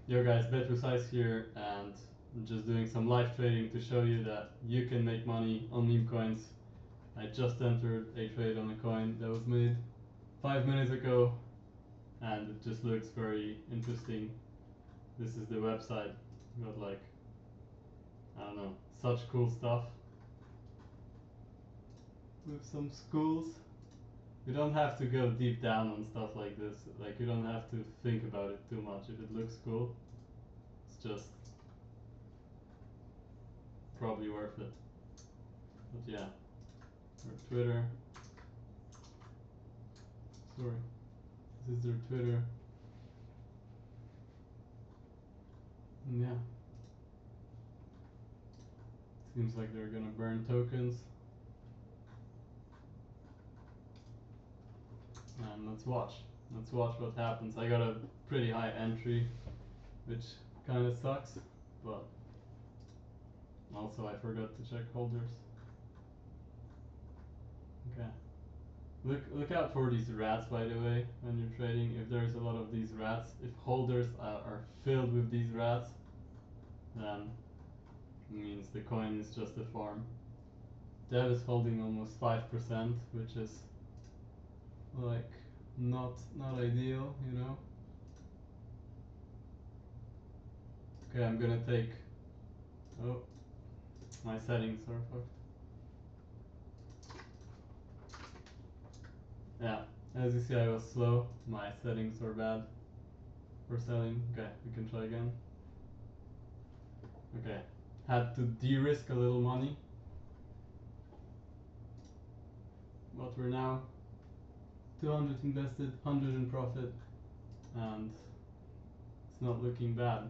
Yo guys, Betrusize here, and I'm just doing some live trading to show you that you can make money on meme coins. I just entered a trade on a coin that was made 5 minutes ago, and it just looks very interesting. This is the website. Got like, I don't know, such cool stuff with some schools. You don't have to go deep down on stuff like this. Like, you don't have to think about it too much. If it looks cool, it's just probably worth it. But yeah, or Twitter. Sorry, this is their Twitter. And yeah, seems like they're gonna burn tokens. And let's watch. Let's watch what happens. I got a pretty high entry, which kind of sucks, but also I forgot to check holders. Okay. Look out for these rats, by the way, when you're trading. If there's a lot of these rats, if holders are filled with these rats, then it means the coin is just a farm. Dev is holding almost 5%, which is like not ideal, you know. Okay, I'm gonna take. Oh, my settings are fucked. Yeah, as you see, I was slow. My settings are bad for selling. Okay, we can try again. Okay, had to de-risk a little money, but we're now 200 invested, 100 in profit, and it's not looking bad.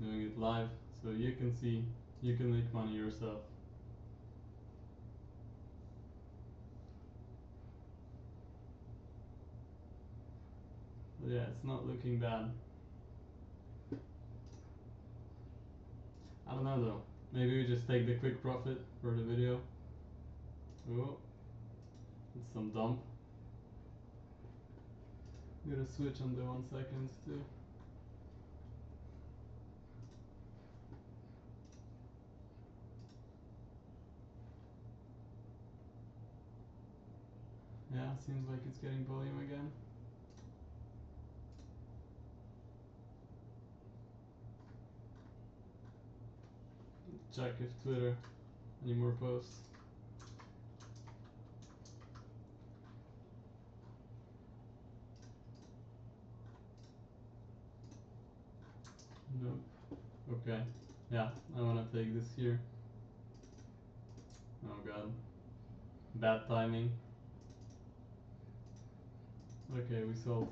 Doing it live, so you can see, you can make money yourself. But yeah, it's not looking bad. I don't know though. Maybe we just take the quick profit for the video. Oh, it's some dump. Gotta switch on the 1 second too. Yeah, seems like it's getting volume again. Check if Twitter, any more posts. Nope. Okay. Yeah, I wanna take this here. Oh god. Bad timing. Okay, we sold.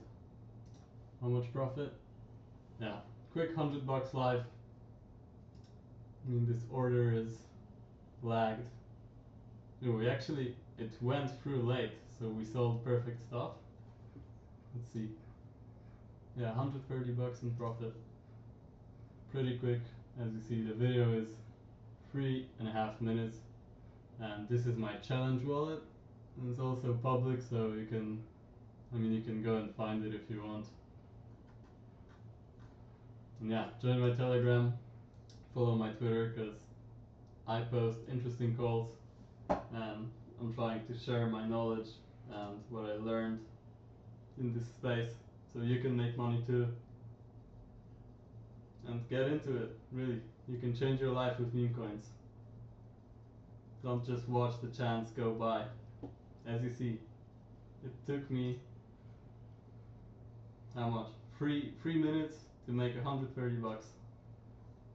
How much profit? Yeah. Quick $100 live. I mean, this order is lagged. No, we actually, it went through late, so we sold perfect stuff. Let's see. Yeah, $130 in profit. Pretty quick. As you see, the video is 3.5 minutes. And this is my challenge wallet. And it's also public, so you can, I mean, you can go and find it if you want. And yeah, join my Telegram, follow my Twitter, because I post interesting calls and I'm trying to share my knowledge and what I learned in this space, so you can make money too. And get into it, really. You can change your life with meme coins. Don't just watch the chance go by. As you see, it took me, how much? 3 minutes to make $130.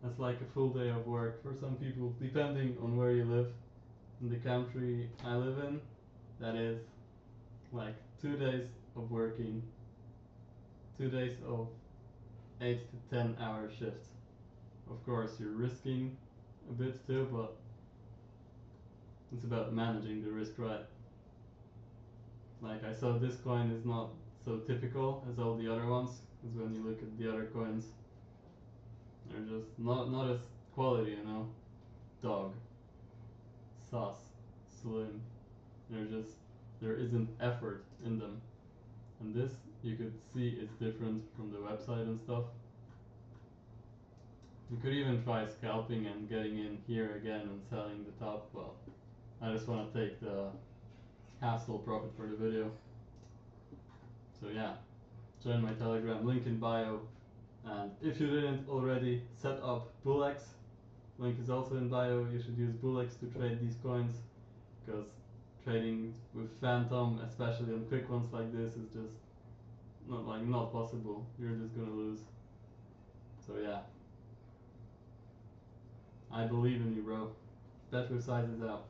That's like a full day of work for some people, depending on where you live. In the country I live in, that is like 2 days of working, 2 days of 8 to 10 hour shifts. Of course, you're risking a bit too, but it's about managing the risk right. Like, I saw this coin is not so typical as all the other ones, because when you look at the other coins, they're just not as quality, you know. Dog, sus, slim. They're just, there isn't effort in them. And And this, you could see it's different from the website and stuff. You could even try scalping and getting in here again and selling the top. Well, I just want to take the hassle profit for the video. So yeah, join my Telegram, link in bio. And if you didn't already set up BULLX, link is also in bio. You should use BULLX to trade these coins, because trading with Phantom, especially on quick ones like this, is just not possible. You're just gonna lose. So yeah, I believe in you, bro. Bet with sizes out.